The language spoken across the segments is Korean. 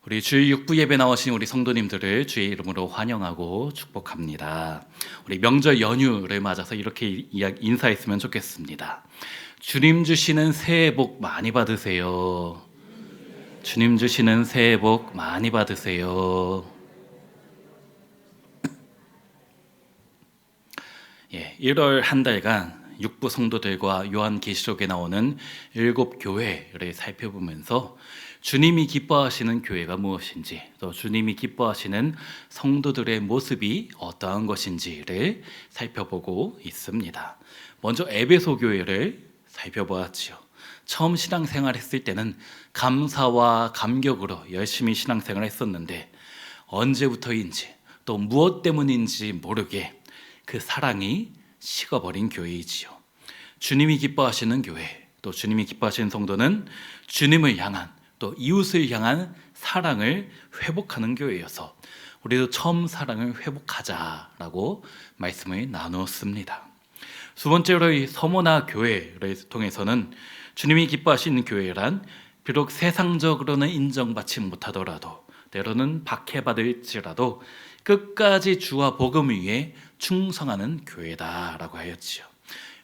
우리 주일 육부 예배 나오신 우리 성도님들을 주의 이름으로 환영하고 축복합니다. 우리 명절 연휴를 맞아서 이렇게 인사했으면 좋겠습니다. 주님 주시는 새해 복 많이 받으세요. 주님 주시는 새해 복 많이 받으세요. 1월 한 달간 육부 성도들과 요한계시록에 나오는 7교회를 살펴보면서 주님이 기뻐하시는 교회가 무엇인지, 또 주님이 기뻐하시는 성도들의 모습이 어떠한 것인지를 살펴보고 있습니다. 먼저 에베소 교회를 살펴보았지요. 처음 신앙생활 했을 때는 감사와 감격으로 열심히 신앙생활 했었는데 언제부터인지 또 무엇 때문인지 모르게 그 사랑이 식어버린 교회이지요. 주님이 기뻐하시는 교회, 또 주님이 기뻐하시는 성도는 주님을 향한 또 이웃을 향한 사랑을 회복하는 교회여서 우리도 처음 사랑을 회복하자라고 말씀을 나누었습니다. 두 번째로 이 서모나 교회를 통해서는 주님이 기뻐하시는 교회란 비록 세상적으로는 인정받지 못하더라도 때로는 박해받을지라도 끝까지 주와 복음 위에 충성하는 교회다라고 하였지요.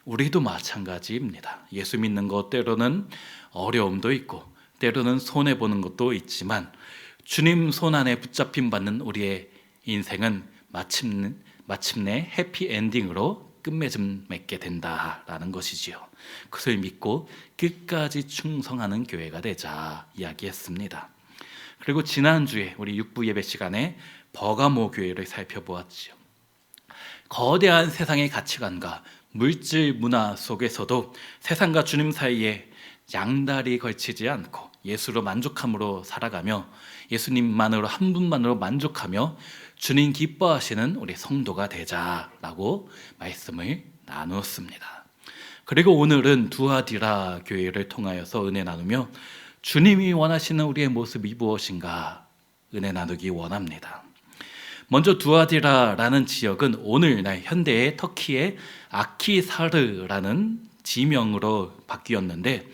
우리도 마찬가지입니다. 예수 믿는 것 때로는 어려움도 있고 때로는 손해보는 것도 있지만 주님 손안에 붙잡힘 받는 우리의 인생은 마침내 해피엔딩으로 끝맺음 맺게 된다라는 것이지요. 그것을 믿고 끝까지 충성하는 교회가 되자 이야기했습니다. 그리고 지난주에 우리 육부 예배 시간에 버가모 교회를 살펴보았지요. 거대한 세상의 가치관과 물질 문화 속에서도 세상과 주님 사이에 양다리 걸치지 않고 예수로 만족함으로 살아가며 예수님만으로 한 분만으로 만족하며 주님 기뻐하시는 우리 성도가 되자라고 말씀을 나누었습니다. 그리고 오늘은 두아디라 교회를 통하여서 은혜 나누며 주님이 원하시는 우리의 모습이 무엇인가 은혜 나누기 원합니다. 먼저 두아디라라는 지역은 오늘날 현대의 터키의 아키사르라는 지명으로 바뀌었는데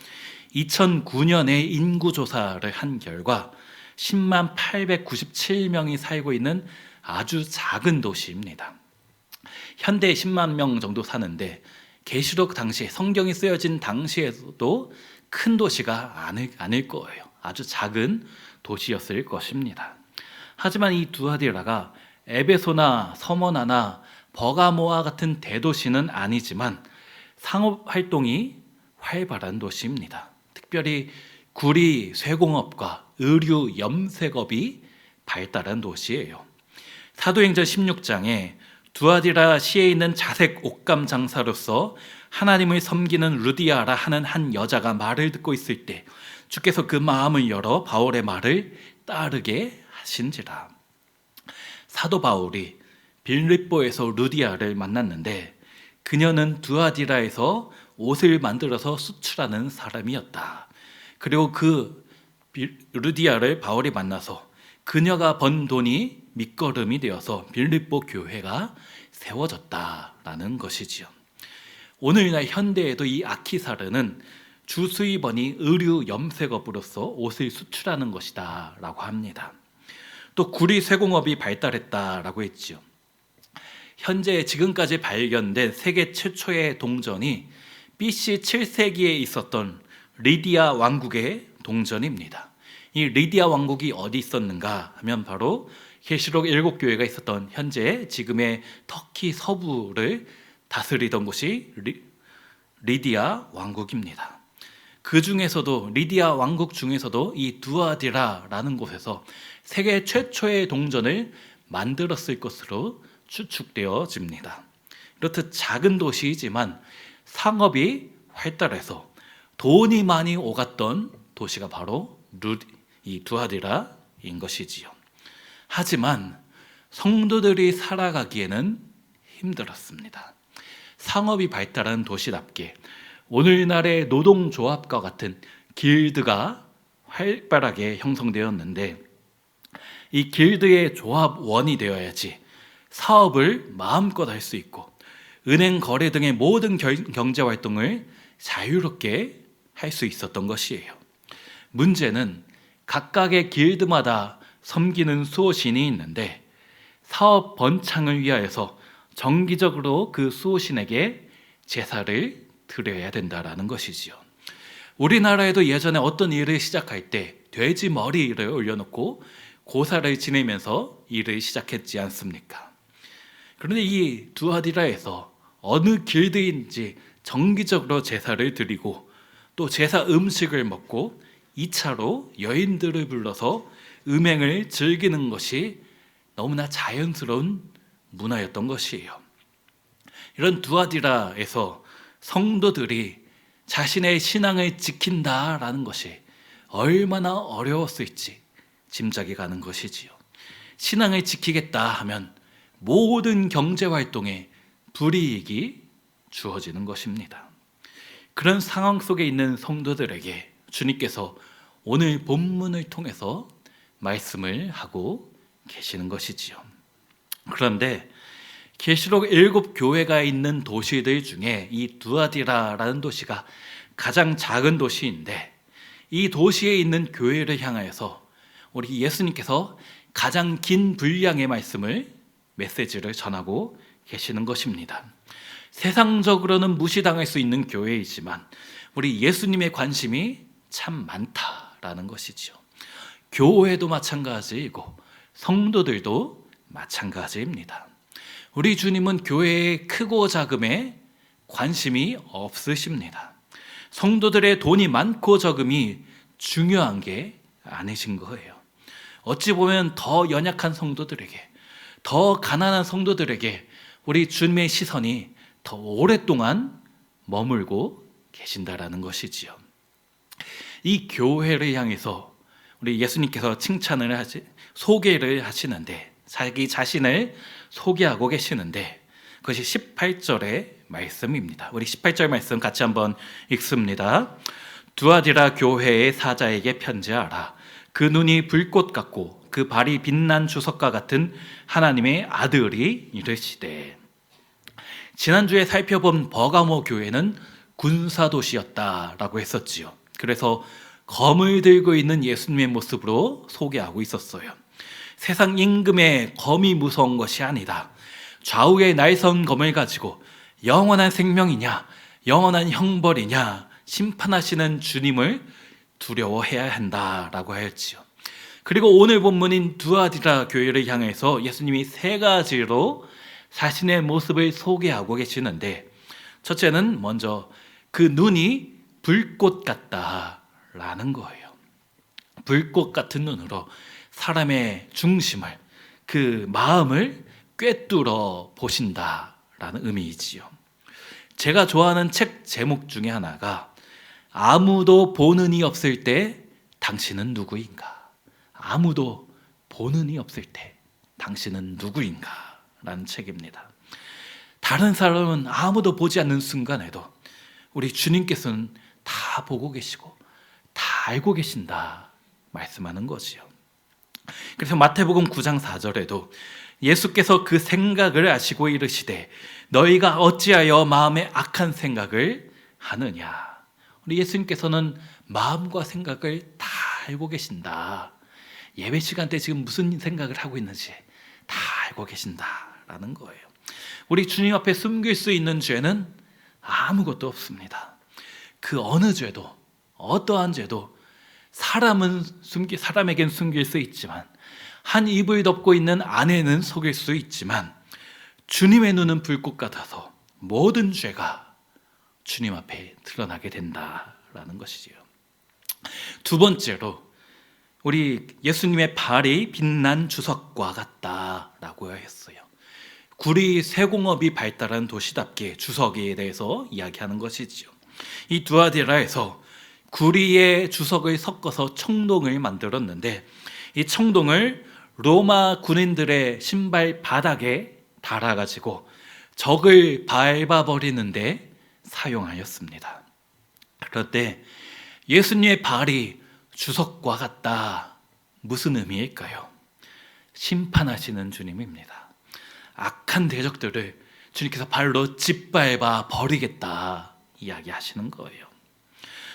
2009년에 인구조사를 한 결과 10만 897명이 살고 있는 아주 작은 도시입니다. 현대 10만 명 정도 사는데 계시록 당시 성경이 쓰여진 당시에도 큰 도시가 아닐 거예요. 아주 작은 도시였을 것입니다. 하지만 이 두아디라가 에베소나 서머나나 버가모와 같은 대도시는 아니지만 상업 활동이 활발한 도시입니다. 특별히 구리 쇠공업과 의류 염색업이 발달한 도시예요. 사도행전 16장에 두아디라 시에 있는 자색 옷감 장사로서 하나님을 섬기는 루디아라 하는 한 여자가 말을 듣고 있을 때 주께서 그 마음을 열어 바울의 말을 따르게 하신지라. 사도 바울이 빌립보에서 루디아를 만났는데 그녀는 두아디라에서 옷을 만들어서 수출하는 사람이었다. 그리고 그 루디아를 바울이 만나서 그녀가 번 돈이 밑거름이 되어서 빌립보 교회가 세워졌다라는 것이지요. 오늘날 현대에도 이 아키사르는 주 수입원이 의류 염색업으로서 옷을 수출하는 것이다 라고 합니다. 또 구리 쇠공업이 발달했다라고 했지요. 현재 지금까지 발견된 세계 최초의 동전이 BC 7세기에 있었던 리디아 왕국의 동전입니다. 이 리디아 왕국이 어디 있었는가 하면 바로 계시록 7교회가 있었던 현재 지금의 터키 서부를 다스리던 곳이 리디아 왕국입니다. 그 중에서도 리디아 왕국 중에서도 이 두아디라라는 곳에서 세계 최초의 동전을 만들었을 것으로 추측되어집니다. 이렇듯 작은 도시이지만 상업이 활달해서 돈이 많이 오갔던 도시가 바로 이 두아디라인 것이지요. 하지만 성도들이 살아가기에는 힘들었습니다. 상업이 발달한 도시답게 오늘날의 노동조합과 같은 길드가 활발하게 형성되었는데 이 길드의 조합원이 되어야지 사업을 마음껏 할 수 있고 은행 거래 등의 모든 경제활동을 자유롭게 할 수 있었던 것이에요. 문제는 각각의 길드마다 섬기는 수호신이 있는데 사업 번창을 위하여서 정기적으로 그 수호신에게 제사를 드려야 된다라는 것이지요. 우리나라에도 예전에 어떤 일을 시작할 때 돼지 머리를 올려놓고 고사를 지내면서 일을 시작했지 않습니까? 그런데 이 두아디라에서 어느 길드인지 정기적으로 제사를 드리고 또 제사 음식을 먹고 2차로 여인들을 불러서 음행을 즐기는 것이 너무나 자연스러운 문화였던 것이에요. 이런 두아디라에서 성도들이 자신의 신앙을 지킨다라는 것이 얼마나 어려웠을지 짐작이 가는 것이지요. 신앙을 지키겠다 하면 모든 경제활동에 불이익이 주어지는 것입니다. 그런 상황 속에 있는 성도들에게 주님께서 오늘 본문을 통해서 말씀을 하고 계시는 것이지요. 그런데 계시록 7교회가 있는 도시들 중에 이 두아디라라는 도시가 가장 작은 도시인데 이 도시에 있는 교회를 향하여서 우리 예수님께서 가장 긴 분량의 메시지를 전하고 계시는 것입니다. 세상적으로는 무시당할 수 있는 교회이지만 우리 예수님의 관심이 참 많다라는 것이죠. 교회도 마찬가지이고 성도들도 마찬가지입니다. 우리 주님은 교회의 크고 작음에 관심이 없으십니다. 성도들의 돈이 많고 적음이 중요한 게 아니신 거예요. 어찌 보면 더 연약한 성도들에게, 더 가난한 성도들에게 우리 주님의 시선이 더 오랫동안 머물고 계신다라는 것이지요. 이 교회를 향해서 우리 예수님께서 소개를 하시는데 자기 자신을 소개하고 계시는데 그것이 18절의 말씀입니다. 우리 18절 말씀 같이 한번 읽습니다. 두아디라 교회의 사자에게 편지하라. 그 눈이 불꽃 같고 그 발이 빛난 주석과 같은 하나님의 아들이 이르시되. 지난주에 살펴본 버가모 교회는 군사도시였다라고 했었지요. 그래서 검을 들고 있는 예수님의 모습으로 소개하고 있었어요. 세상 임금의 검이 무서운 것이 아니다. 좌우의 날선 검을 가지고 영원한 생명이냐 영원한 형벌이냐 심판하시는 주님을 두려워해야 한다라고 하였지요. 그리고 오늘 본문인 두아디라 교회를 향해서 예수님이 3가지로 자신의 모습을 소개하고 계시는데 첫째는 먼저 그 눈이 불꽃 같다라는 거예요. 불꽃 같은 눈으로 사람의 중심을, 그 마음을 꿰뚫어 보신다라는 의미이지요. 제가 좋아하는 책 제목 중에 하나가 아무도 보는 이 없을 때 당신은 누구인가? 아무도 보는 이 없을 때 당신은 누구인가? 라는 책입니다. 다른 사람은 아무도 보지 않는 순간에도 우리 주님께서는 다 보고 계시고 다 알고 계신다 말씀하는 거지요. 그래서 마태복음 9장 4절에도 예수께서 그 생각을 아시고 이르시되 너희가 어찌하여 마음에 악한 생각을 하느냐. 우리 예수님께서는 마음과 생각을 다 알고 계신다. 예배 시간 때 지금 무슨 생각을 하고 있는지 다 알고 계신다라는 거예요. 우리 주님 앞에 숨길 수 있는 죄는 아무것도 없습니다. 그 어느 죄도, 어떠한 죄도 사람에겐 숨길 수 있지만 한 이불 덮고 있는 아내는 속일 수 있지만 주님의 눈은 불꽃 같아서 모든 죄가 주님 앞에 드러나게 된다라는 것이지요. 두 번째로 우리 예수님의 발이 빛난 주석과 같다라고 했어요. 구리 세공업이 발달한 도시답게 주석에 대해서 이야기하는 것이지요. 이 두아디라에서 구리의 주석을 섞어서 청동을 만들었는데 이 청동을 로마 군인들의 신발 바닥에 달아가지고 적을 밟아버리는데 사용하였습니다. 그런데 예수님의 발이 주석과 같다. 무슨 의미일까요? 심판하시는 주님입니다. 악한 대적들을 주님께서 발로 짓밟아 버리겠다 이야기하시는 거예요.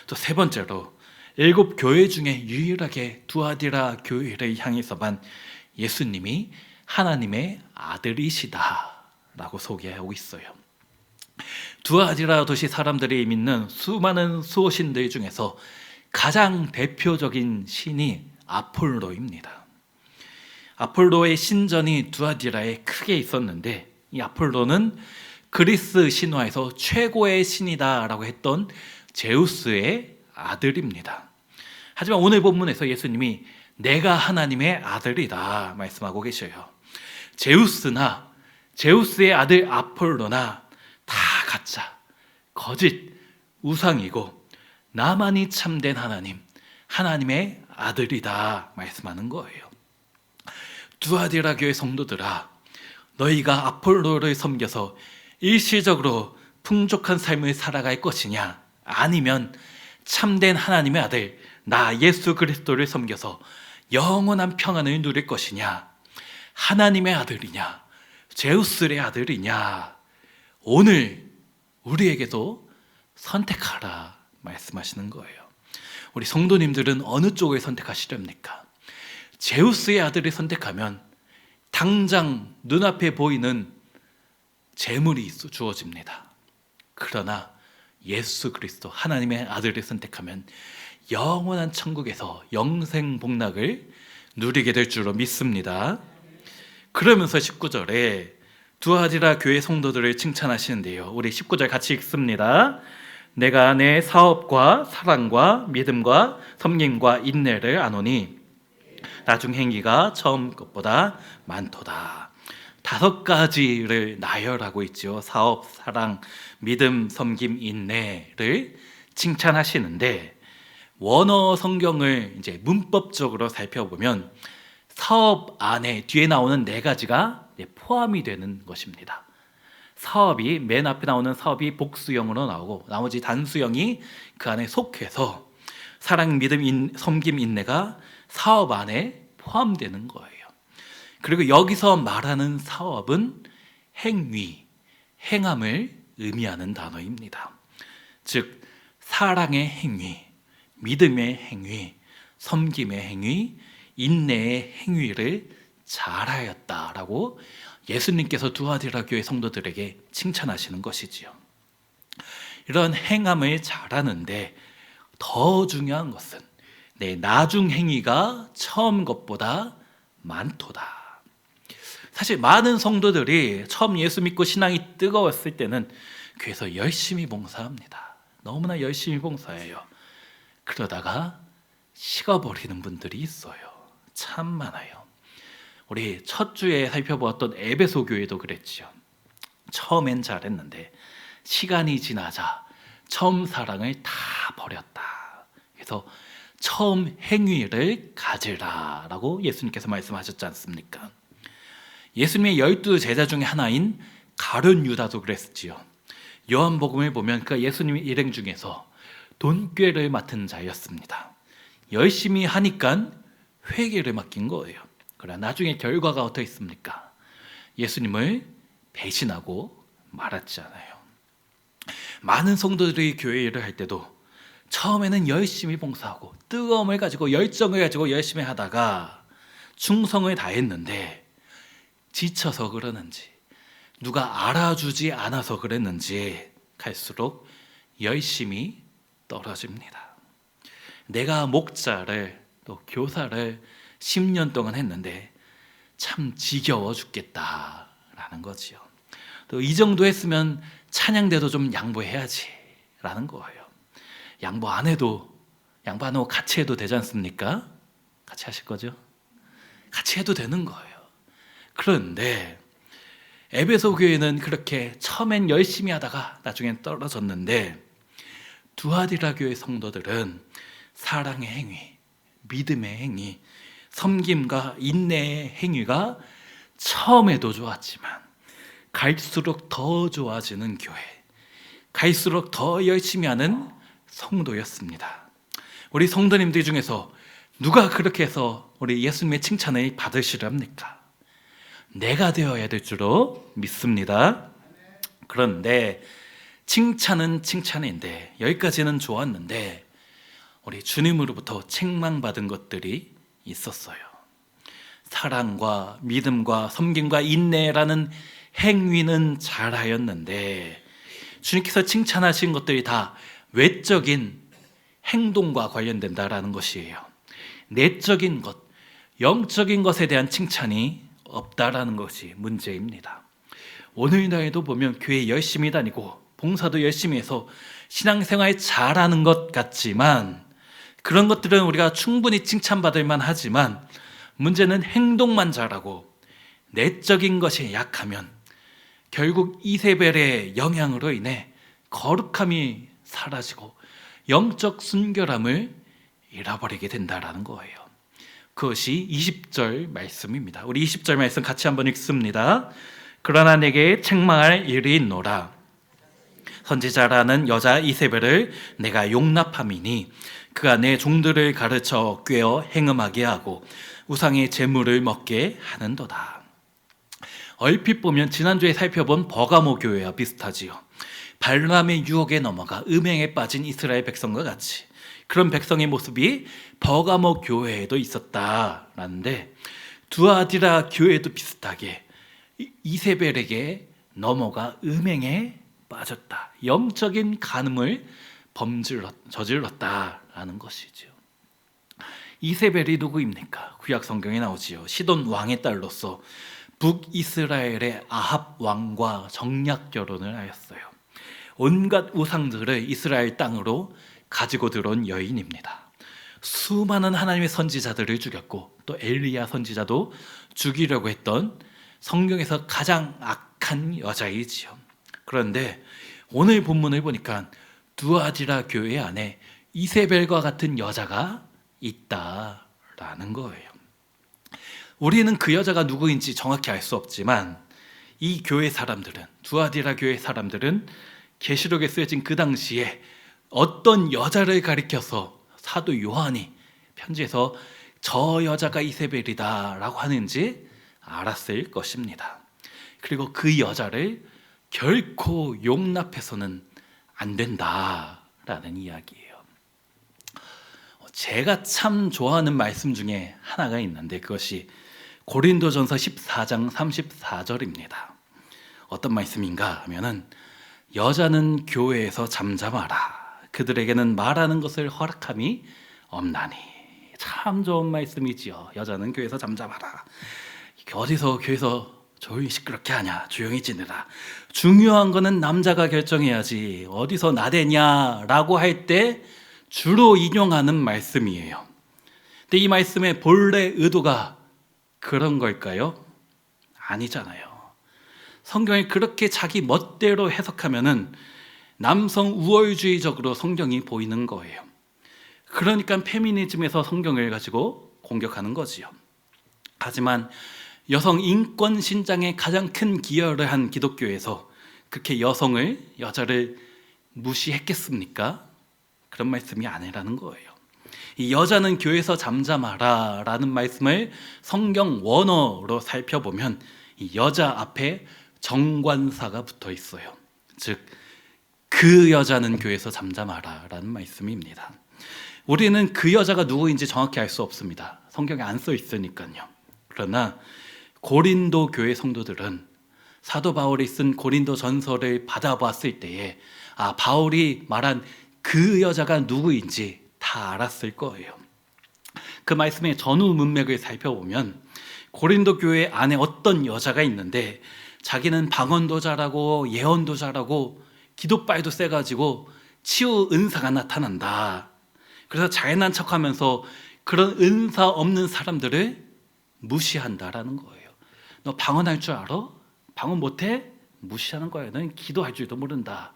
또 세 번째로 7 교회 중에 유일하게 두아디라 교회를 향해서만 예수님이 하나님의 아들이시다라고 소개하고 있어요. 두아디라 도시 사람들이 믿는 수많은 수호신들 중에서 가장 대표적인 신이 아폴로입니다. 아폴로의 신전이 두아디라에 크게 있었는데, 이 아폴로는 그리스 신화에서 최고의 신이다라고 했던 제우스의 아들입니다. 하지만 오늘 본문에서 예수님이 내가 하나님의 아들이다 말씀하고 계셔요. 제우스나 제우스의 아들 아폴로나 다 가짜, 거짓, 우상이고 나만이 참된 하나님, 하나님의 아들이다 말씀하는 거예요. 두아디라 교회 성도들아, 너희가 아폴로를 섬겨서 일시적으로 풍족한 삶을 살아갈 것이냐, 아니면 참된 하나님의 아들 나 예수 그리스도를 섬겨서 영원한 평안을 누릴 것이냐, 하나님의 아들이냐 제우스의 아들이냐, 오늘 우리에게도 선택하라 말씀하시는 거예요. 우리 성도님들은 어느 쪽을 선택하시렵니까? 제우스의 아들을 선택하면 당장 눈앞에 보이는 재물이 주어집니다. 그러나 예수 그리스도 하나님의 아들을 선택하면 영원한 천국에서 영생 복락을 누리게 될 줄로 믿습니다. 그러면서 19절에 두아디라 교회 성도들을 칭찬하시는데요, 우리 19절 같이 읽습니다. 내가 내 사업과 사랑과 믿음과 섬김과 인내를 아노니 나중 행위가 처음 것보다 많도다. 5가지를 나열하고 있죠. 사업, 사랑, 믿음, 섬김, 인내를 칭찬하시는데, 원어 성경을 이제 문법적으로 살펴보면 사업 안에 뒤에 나오는 4가지가 포함이 되는 것입니다. 사업이, 맨 앞에 나오는 사업이 복수형으로 나오고 나머지 단수형이 그 안에 속해서 사랑, 믿음, 섬김, 인내가 사업 안에 포함되는 거예요. 그리고 여기서 말하는 사업은 행위, 행함을 의미하는 단어입니다. 즉 사랑의 행위, 믿음의 행위, 섬김의 행위, 인내의 행위를 잘하였다라고 예수님께서 두아디라 교회 성도들에게 칭찬하시는 것이지요. 이런 행함을 잘하는데 더 중요한 것은 내 나중 행위가 처음 것보다 많도다. 사실 많은 성도들이 처음 예수 믿고 신앙이 뜨거웠을 때는 교회에서 열심히 봉사합니다. 너무나 열심히 봉사해요. 그러다가 식어버리는 분들이 있어요. 참 많아요. 우리 첫 주에 살펴보았던 에베소 교회도 그랬죠. 처음엔 잘했는데 시간이 지나자 처음 사랑을 다 버렸다. 그래서 처음 행위를 가지라라고 예수님께서 말씀하셨지 않습니까? 예수님의 12 제자 중에 하나인 가룟 유다도 그랬지요. 요한복음을 보면 그 예수님의 일행 중에서 돈꾀를 맡은 자였습니다. 열심히 하니까 회개를 맡긴 거예요. 그러나 나중에 결과가 어떻게 있습니까? 예수님을 배신하고 말았잖아요. 많은 성도들이 교회 일을 할 때도 처음에는 열심히 봉사하고 뜨거움을 가지고 열정을 가지고 열심히 하다가 충성을 다했는데 지쳐서 그러는지 누가 알아주지 않아서 그랬는지 갈수록 열심히 떨어집니다. 내가 목자를 또 교사를 10년 동안 했는데 참 지겨워 죽겠다라는 거지요. 또 이 정도 했으면 찬양대도 좀 양보해야지 라는 거예요. 양보 안 해도 같이 해도 되지 않습니까? 같이 하실 거죠? 같이 해도 되는 거예요. 그런데 에베소 교회는 그렇게 처음엔 열심히 하다가 나중엔 떨어졌는데, 두아디라 교회 성도들은 사랑의 행위, 믿음의 행위, 섬김과 인내의 행위가 처음에도 좋았지만 갈수록 더 좋아지는 교회, 갈수록 더 열심히 하는 성도였습니다. 우리 성도님들 중에서 누가 그렇게 해서 우리 예수님의 칭찬을 받으시렵니까? 내가 되어야 될 줄로 믿습니다. 그런데 칭찬은 칭찬인데 여기까지는 좋았는데 우리 주님으로부터 책망받은 것들이 있었어요. 사랑과 믿음과 섬김과 인내라는 행위는 잘하였는데 주님께서 칭찬하신 것들이 다 외적인 행동과 관련된다라는 것이에요. 내적인 것, 영적인 것에 대한 칭찬이 없다라는 것이 문제입니다. 오늘날에도 보면 교회 열심히 다니고 봉사도 열심히 해서 신앙생활 잘하는 것 같지만 그런 것들은 우리가 충분히 칭찬받을 만하지만 문제는 행동만 잘하고 내적인 것이 약하면 결국 이세벨의 영향으로 인해 거룩함이 사라지고 영적 순결함을 잃어버리게 된다라는 거예요. 그것이 20절 말씀입니다. 우리 20절 말씀 같이 한번 읽습니다. 그러나 내게 책망할 일이 있노라. 선지자라는 여자 이세벨을 내가 용납함이니 그가 내 종들을 가르쳐 꾀어 행음하게 하고 우상의 제물을 먹게 하는도다. 얼핏 보면 지난주에 살펴본 버가모 교회와 비슷하지요. 발람의 유혹에 넘어가 음행에 빠진 이스라엘 백성과 같이 그런 백성의 모습이 버가모 교회에도 있었다라는데 두아디라 교회도 비슷하게 이세벨에게 넘어가 음행에 빠졌다. 영적인 간음을 저질렀다라는 것이죠. 이세벨이 누구입니까? 구약 성경에 나오지요. 시돈 왕의 딸로서 북이스라엘의 아합 왕과 정략 결혼을 하였어요. 온갖 우상들을 이스라엘 땅으로 가지고 들어온 여인입니다. 수많은 하나님의 선지자들을 죽였고 또 엘리야 선지자도 죽이려고 했던 성경에서 가장 악한 여자이지요. 그런데 오늘 본문을 보니까 두아디라 교회 안에 이세벨과 같은 여자가 있다라는 거예요. 우리는 그 여자가 누구인지 정확히 알 수 없지만 이 교회 사람들은, 두아디라 교회 사람들은 계시록에 쓰여진 그 당시에 어떤 여자를 가리켜서 사도 요한이 편지에서 저 여자가 이세벨이다 라고 하는지 알았을 것입니다. 그리고 그 여자를 결코 용납해서는 안 된다라는 이야기예요. 제가 참 좋아하는 말씀 중에 하나가 있는데 그것이 고린도전서 14장 34절입니다. 어떤 말씀인가 하면은 여자는 교회에서 잠잠하라. 그들에게는 말하는 것을 허락함이 없나니. 참 좋은 말씀이지요. 여자는 교회에서 잠잠하라. 어디서 교회에서 조용히 시끄럽게 하냐, 조용히 지내라. 중요한 거는 남자가 결정해야지. 어디서 나대냐라고 할 때 주로 인용하는 말씀이에요. 근데 이 말씀의 본래 의도가 그런 걸까요? 아니잖아요. 성경이 그렇게 자기 멋대로 해석하면은 남성 우월주의적으로 성경이 보이는 거예요. 그러니까 페미니즘에서 성경을 가지고 공격하는 거지요. 하지만 여성 인권 신장에 가장 큰 기여를 한 기독교에서 그렇게 여자를 무시했겠습니까? 그런 말씀이 아니라는 거예요. 이 여자는 교회에서 잠잠하라 라는 말씀을 성경 원어로 살펴보면 이 여자 앞에 정관사가 붙어 있어요. 즉, 그 여자는 교회에서 잠잠하라 라는 말씀입니다. 우리는 그 여자가 누구인지 정확히 알 수 없습니다. 성경에 안 써 있으니까요. 그러나 고린도 교회 성도들은 사도 바울이 쓴 고린도 전서를 받아봤을 때에 바울이 말한 그 여자가 누구인지 다 알았을 거예요. 그 말씀의 전후 문맥을 살펴보면 고린도 교회 안에 어떤 여자가 있는데 자기는 방언도 잘하고 예언도 잘하고 기도빨도 세가지고 치유 은사가 나타난다. 그래서 잘난 척하면서 그런 은사 없는 사람들을 무시한다라는 거예요. 너 방언할 줄 알아? 방언 못해? 무시하는 거예요. 너는 기도할 줄도 모른다.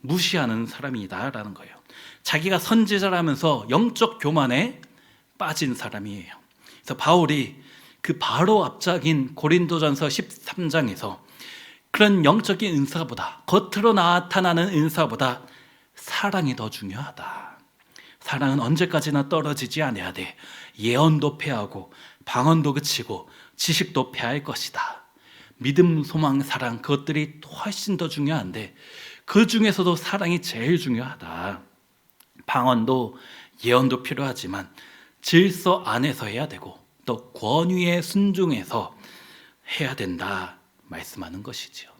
무시하는 사람이다라는 거예요. 자기가 선지자라면서 영적 교만에 빠진 사람이에요. 그래서 바울이 그 바로 앞장인 고린도전서 13장에서 그런 영적인 은사보다, 겉으로 나타나는 은사보다 사랑이 더 중요하다. 사랑은 언제까지나 떨어지지 않아야 돼. 예언도 패하고 방언도 그치고 지식도 패할 것이다. 믿음, 소망, 사랑, 그것들이 훨씬 더 중요한데 그 중에서도 사랑이 제일 중요하다. 방언도 예언도 필요하지만 질서 안에서 해야 되고 또 권위에 순종해서 해야 된다 말씀하는 것이지요.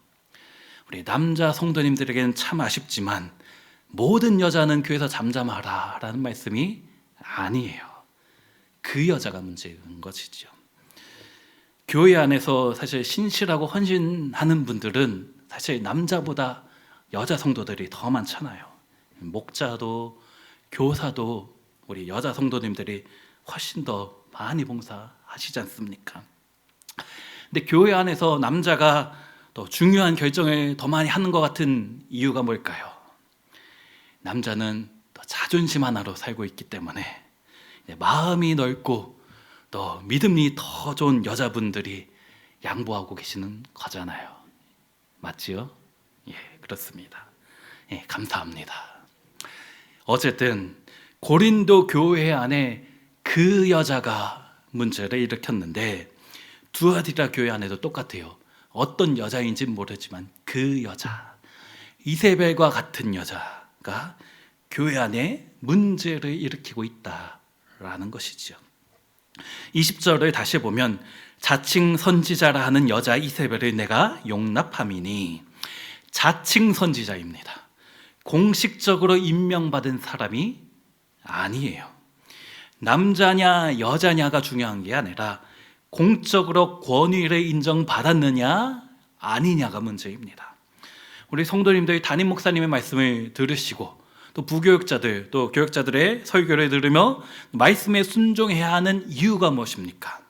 우리 남자 성도님들에게는 참 아쉽지만 모든 여자는 교회에서 잠잠하라 라는 말씀이 아니에요. 그 여자가 문제인 것이죠. 교회 안에서 사실 신실하고 헌신하는 분들은 사실 남자보다 여자 성도들이 더 많잖아요. 목자도 교사도 우리 여자 성도님들이 훨씬 더 많이 봉사하시지 않습니까? 근데 교회 안에서 남자가 더 중요한 결정을 더 많이 하는 것 같은 이유가 뭘까요? 남자는 더 자존심 하나로 살고 있기 때문에 마음이 넓고 또 믿음이 더 좋은 여자분들이 양보하고 계시는 거잖아요. 맞지요? 예, 그렇습니다. 예, 감사합니다. 어쨌든 고린도 교회 안에 그 여자가 문제를 일으켰는데 두아디라 교회 안에도 똑같아요. 어떤 여자인지는 모르지만 그 여자, 이세벨과 같은 여자가 교회 안에 문제를 일으키고 있다라는 것이죠. 20절을 다시 보면 자칭 선지자라 하는 여자 이세벨을 내가 용납함이니, 자칭 선지자입니다. 공식적으로 임명받은 사람이 아니에요. 남자냐 여자냐가 중요한 게 아니라 공적으로 권위를 인정받았느냐 아니냐가 문제입니다. 우리 성도님들이 담임 목사님의 말씀을 들으시고 또 부교육자들 또 교육자들의 설교를 들으며 말씀에 순종해야 하는 이유가 무엇입니까?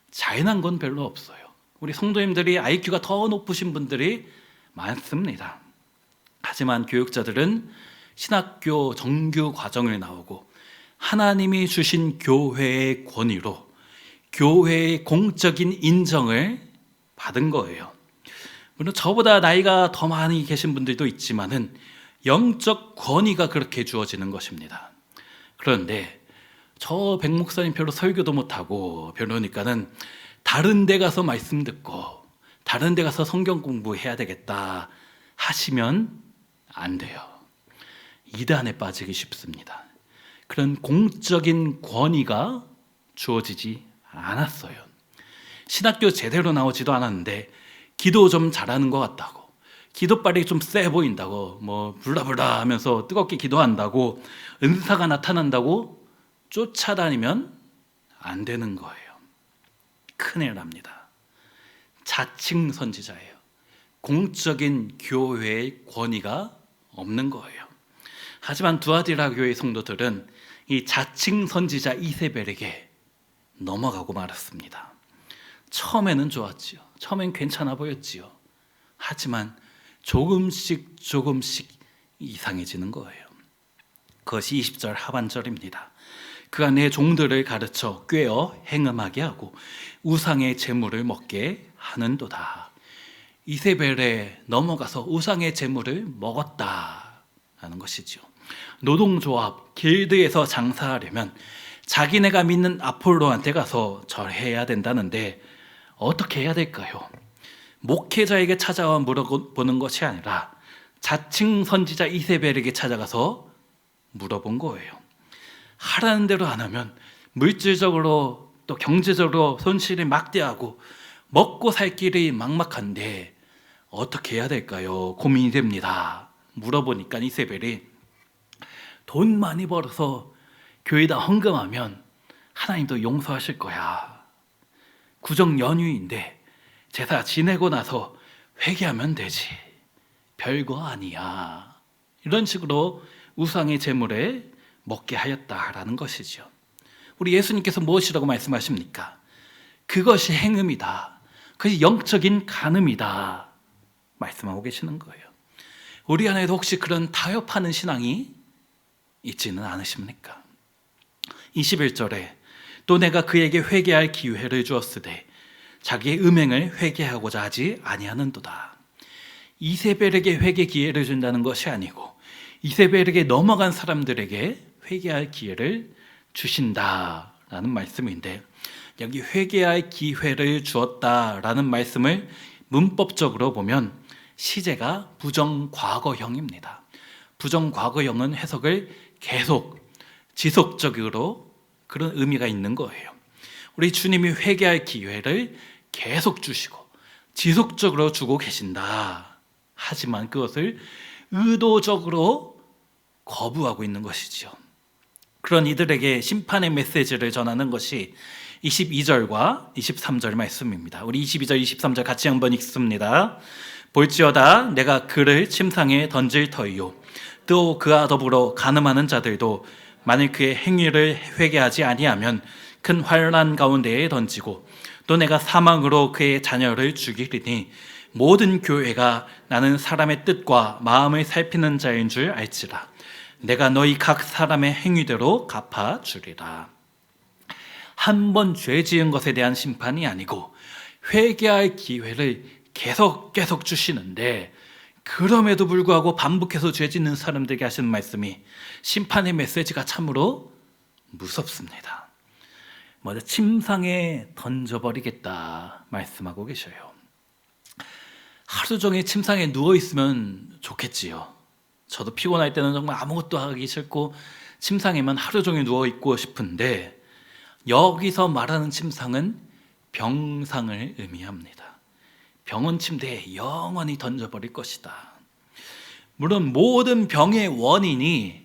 자연한 건 별로 없어요. 우리 성도님들이 IQ가 더 높으신 분들이 많습니다. 하지만 교육자들은 신학교 정규 과정을 나오고 하나님이 주신 교회의 권위로 교회의 공적인 인정을 받은 거예요. 물론 저보다 나이가 더 많이 계신 분들도 있지만은 영적 권위가 그렇게 주어지는 것입니다. 그런데 저 백 목사님 별로 설교도 못하고 별로니까는 다른 데 가서 말씀 듣고 다른 데 가서 성경 공부해야 되겠다 하시면 안 돼요. 이단에 빠지기 쉽습니다. 그런 공적인 권위가 주어지지 않았어요. 신학교 제대로 나오지도 않았는데 기도 좀 잘하는 것 같다고, 기도빨이 좀 세 보인다고, 뭐 불라불라 하면서 뜨겁게 기도한다고, 은사가 나타난다고 쫓아다니면 안 되는 거예요. 큰일 납니다. 자칭 선지자예요. 공적인 교회의 권위가 없는 거예요. 하지만 두아디라 교회 성도들은 이 자칭 선지자 이세벨에게 넘어가고 말았습니다. 처음에는 좋았지요. 처음엔 괜찮아 보였지요. 하지만 조금씩 이상해지는 거예요. 그것이 20절 하반절입니다. 그가 내 종들을 가르쳐 꾀어 행음하게 하고 우상의 제물을 먹게 하는도다. 이세벨에 넘어가서 우상의 제물을 먹었다라는 것이죠. 노동조합 길드에서 장사하려면 자기네가 믿는 아폴로한테 가서 절해야 된다는데 어떻게 해야 될까요? 목회자에게 찾아와 물어보는 것이 아니라 자칭 선지자 이세벨에게 찾아가서 물어본 거예요. 하라는 대로 안 하면 물질적으로 또 경제적으로 손실이 막대하고 먹고 살 길이 막막한데 어떻게 해야 될까요? 고민이 됩니다. 물어보니까 이세벨이 돈 많이 벌어서 교회에다 헌금하면 하나님도 용서하실 거야. 구정 연휴인데 제사 지내고 나서 회개하면 되지. 별거 아니야. 이런 식으로 우상의 제물에 먹게 하였다라는 것이죠. 우리 예수님께서 무엇이라고 말씀하십니까? 그것이 행음이다. 그것이 영적인 간음이다. 말씀하고 계시는 거예요. 우리 안에도 혹시 그런 타협하는 신앙이 있지는 않으십니까? 21절에 또 내가 그에게 회개할 기회를 주었으되 자기의 음행을 회개하고자 하지 아니하는도다. 이세벨에게 회개 기회를 준다는 것이 아니고 이세벨에게 넘어간 사람들에게 회개할 기회를 주신다라는 말씀인데, 여기 회개할 기회를 주었다라는 말씀을 문법적으로 보면 시제가 부정과거형입니다. 부정과거형은 해석을 계속 지속적으로 그런 의미가 있는 거예요. 우리 주님이 회개할 기회를 계속 주시고 지속적으로 주고 계신다. 하지만 그것을 의도적으로 거부하고 있는 것이지요. 그런 이들에게 심판의 메시지를 전하는 것이 22절과 23절 말씀입니다. 우리 22절, 23절 같이 한번 읽습니다. 볼지어다 내가 그를 침상에 던질 터이요 또 그와 더불어 간음하는 자들도 만일 그의 행위를 회개하지 아니하면 큰 환난 가운데에 던지고 또 내가 사망으로 그의 자녀를 죽이리니 모든 교회가 나는 사람의 뜻과 마음을 살피는 자인 줄 알지라. 내가 너희 각 사람의 행위대로 갚아주리라. 한 번 죄 지은 것에 대한 심판이 아니고 회개할 기회를 계속 주시는데, 그럼에도 불구하고 반복해서 죄 짓는 사람들에게 하시는 말씀이 심판의 메시지가 참으로 무섭습니다. 먼저 침상에 던져버리겠다 말씀하고 계셔요. 하루 종일 침상에 누워있으면 좋겠지요. 저도 피곤할 때는 정말 아무것도 하기 싫고 침상에만 하루 종일 누워있고 싶은데, 여기서 말하는 침상은 병상을 의미합니다. 병원 침대에 영원히 던져버릴 것이다. 물론 모든 병의 원인이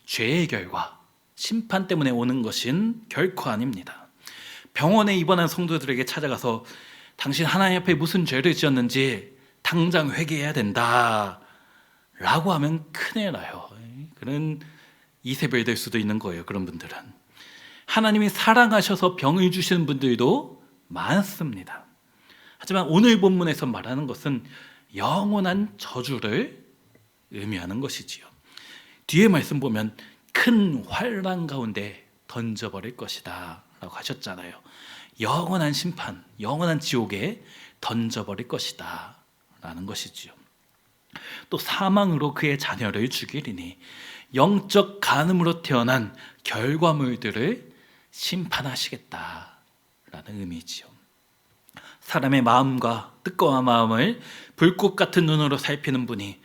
죄의 결과, 심판 때문에 오는 것은 결코 아닙니다. 병원에 입원한 성도들에게 찾아가서 당신 하나님 앞에 무슨 죄를 지었는지 당장 회개해야 된다 라고 하면 큰일 나요. 그런 이세벨 될 수도 있는 거예요. 그런 분들은 하나님이 사랑하셔서 병을 주시는 분들도 많습니다. 하지만 오늘 본문에서 말하는 것은 영원한 저주를 의미하는 것이지요. 뒤에 말씀 보면 큰 환난 가운데 던져버릴 것이다 라고 하셨잖아요. 영원한 심판, 영원한 지옥에 던져버릴 것이다 라는 것이지요. 또 사망으로 그의 자녀를 죽이리니 영적 간음으로 태어난 결과물들을 심판하시겠다 라는 의미지요. 사람의 마음과 뜻과 마음을 불꽃 같은 눈으로 살피는 분이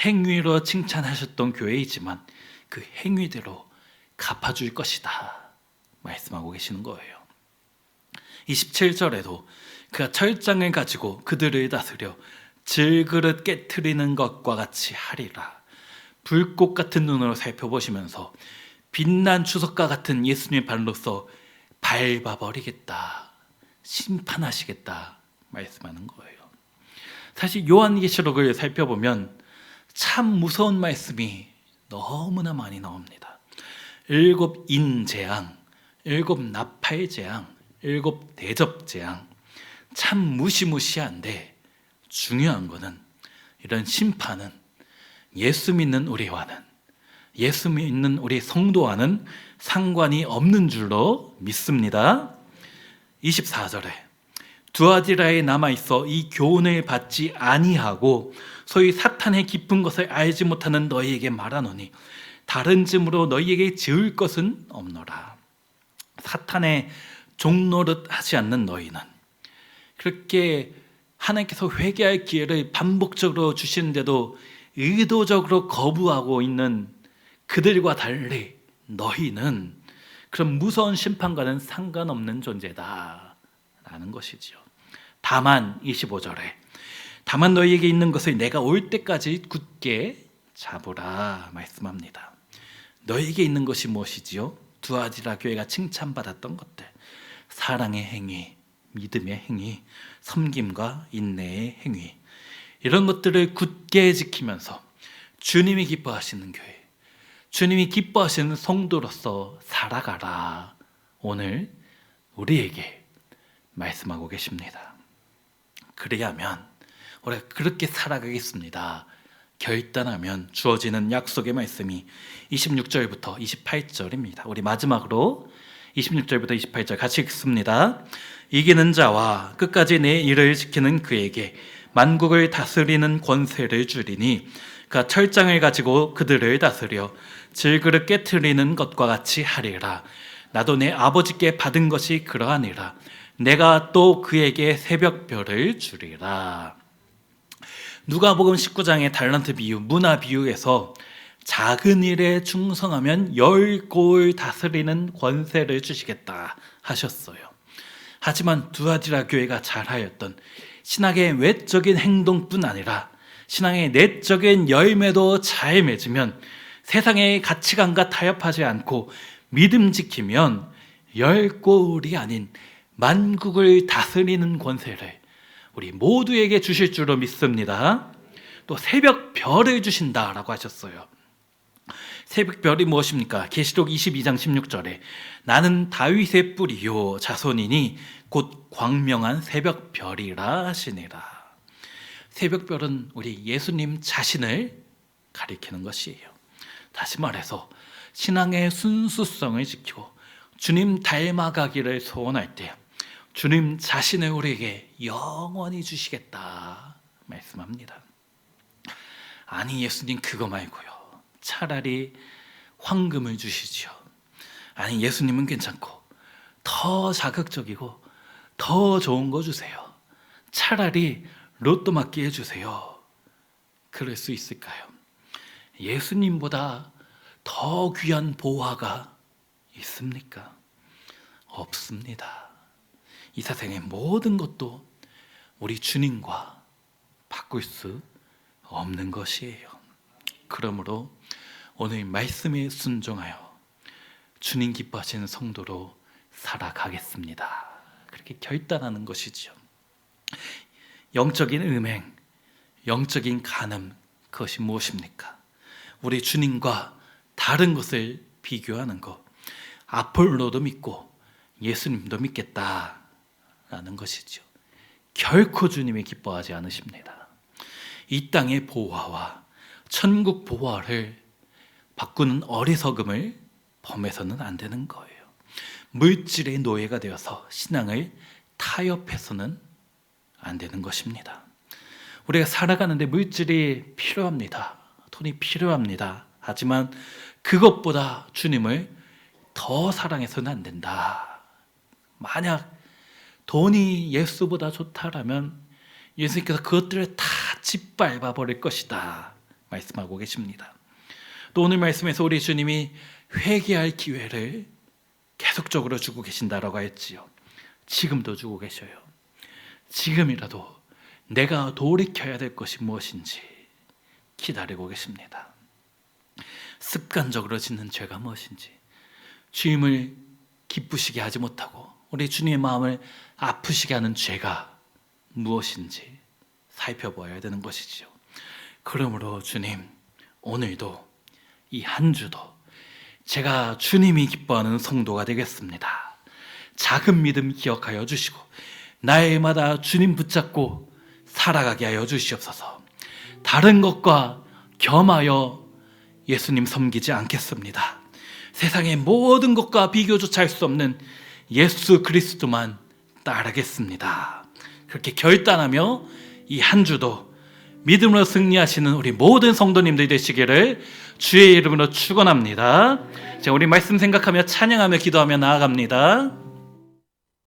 행위로 칭찬하셨던 교회이지만 그 행위대로 갚아줄 것이다 말씀하고 계시는 거예요. 27절에도 그가 철장을 가지고 그들을 다스려 질그릇 깨트리는 것과 같이 하리라. 불꽃 같은 눈으로 살펴보시면서 빛난 추석과 같은 예수님의 발로서 밟아버리겠다, 심판하시겠다 말씀하는 거예요. 사실 요한계시록을 살펴보면 참 무서운 말씀이 너무나 많이 나옵니다. 7 인재앙, 7 나팔재앙, 7 대접재앙, 참 무시무시한데 중요한 것은 이런 심판은 예수 믿는 우리와는, 예수 믿는 우리 성도와는 상관이 없는 줄로 믿습니다. 24절에 두아디라에 남아있어 이 교훈을 받지 아니하고 소위 사탄의 깊은 것을 알지 못하는 너희에게 말하노니 다른 짐으로 너희에게 지을 것은 없노라. 사탄의 종노릇 하지 않는 너희는, 그렇게 하나님께서 회개할 기회를 반복적으로 주시는데도 의도적으로 거부하고 있는 그들과 달리 너희는 그런 무서운 심판과는 상관없는 존재다 라는 것이지요. 다만 25절에 다만 너희에게 있는 것을 내가 올 때까지 굳게 잡으라 말씀합니다. 너희에게 있는 것이 무엇이지요? 두아디라 교회가 칭찬받았던 것들, 사랑의 행위, 믿음의 행위, 섬김과 인내의 행위, 이런 것들을 굳게 지키면서 주님이 기뻐하시는 교회, 주님이 기뻐하시는 성도로서 살아가라, 오늘 우리에게 말씀하고 계십니다. 그래야만 우리가 그렇게 살아가겠습니다 결단하면 주어지는 약속의 말씀이 26절부터 28절입니다. 우리 마지막으로 26절부터 28절 같이 읽습니다. 이기는 자와 끝까지 내 일을 지키는 그에게 만국을 다스리는 권세를 주리니 그가 철장을 가지고 그들을 다스려 질그릇 깨트리는 것과 같이 하리라. 나도 내 아버지께 받은 것이 그러하니라. 내가 또 그에게 새벽별을 주리라. 누가복음 19장의 달란트 비유, 문화 비유에서 작은 일에 충성하면 10골 다스리는 권세를 주시겠다 하셨어요. 하지만 두아디라 교회가 잘하였던 신앙의 외적인 행동뿐 아니라 신앙의 내적인 열매도 잘 맺으면, 세상의 가치관과 타협하지 않고 믿음 지키면 10골이 아닌 만국을 다스리는 권세를 우리 모두에게 주실 줄로 믿습니다. 또 새벽 별을 주신다라고 하셨어요. 새벽 별이 무엇입니까? 계시록 22장 16절에 나는 다윗의 뿌리요 자손이니 곧 광명한 새벽 별이라 하시니라. 새벽 별은 우리 예수님 자신을 가리키는 것이에요. 다시 말해서 신앙의 순수성을 지키고 주님 닮아가기를 소원할 때 주님 자신을 우리에게 영원히 주시겠다 말씀합니다. 아니, 예수님 그거 말고요, 차라리 황금을 주시지요. 아니, 예수님은 괜찮고 더 자극적이고 더 좋은 거 주세요. 차라리 로또 맞게 해주세요. 그럴 수 있을까요? 예수님보다 더 귀한 보화가 있습니까? 없습니다. 이 세상의 모든 것도 우리 주님과 바꿀 수 없는 것이에요. 그러므로 오늘 말씀에 순종하여 주님 기뻐하시는 성도로 살아가겠습니다. 그렇게 결단하는 것이죠. 영적인 음행, 영적인 간음, 그것이 무엇입니까? 우리 주님과 다른 것을 비교하는 것. 아폴로도 믿고 예수님도 믿겠다라는 것이죠. 결코 주님이 기뻐하지 않으십니다. 이 땅의 보화와 천국 보화를 바꾸는 어리석음을 범해서는 안 되는 거예요. 물질의 노예가 되어서 신앙을 타협해서는 안 되는 것입니다. 우리가 살아가는데 물질이 필요합니다. 돈이 필요합니다. 하지만 그것보다 주님을 더 사랑해서는 안 된다. 만약 돈이 예수보다 좋다라면 예수님께서 그것들을 다 짓밟아 버릴 것이다 말씀하고 계십니다. 또 오늘 말씀에서 우리 주님이 회개할 기회를 계속적으로 주고 계신다라고 했지요. 지금도 주고 계셔요. 지금이라도 내가 돌이켜야 될 것이 무엇인지 기다리고 계십니다. 습관적으로 짓는 죄가 무엇인지, 주님을 기쁘시게 하지 못하고 우리 주님의 마음을 아프시게 하는 죄가 무엇인지 살펴보아야 되는 것이지요. 그러므로 주님, 오늘도 이 한 주도 제가 주님이 기뻐하는 성도가 되겠습니다. 작은 믿음 기억하여 주시고 날마다 주님 붙잡고 살아가게 하여 주시옵소서. 다른 것과 겸하여 예수님 섬기지 않겠습니다. 세상의 모든 것과 비교조차 할 수 없는 예수 그리스도만 따르겠습니다. 그렇게 결단하며 이 한 주도 믿음으로 승리하시는 우리 모든 성도님들 되시기를 주의 이름으로 축원합니다. 자, 우리 말씀 생각하며 찬양하며 기도하며 나아갑니다.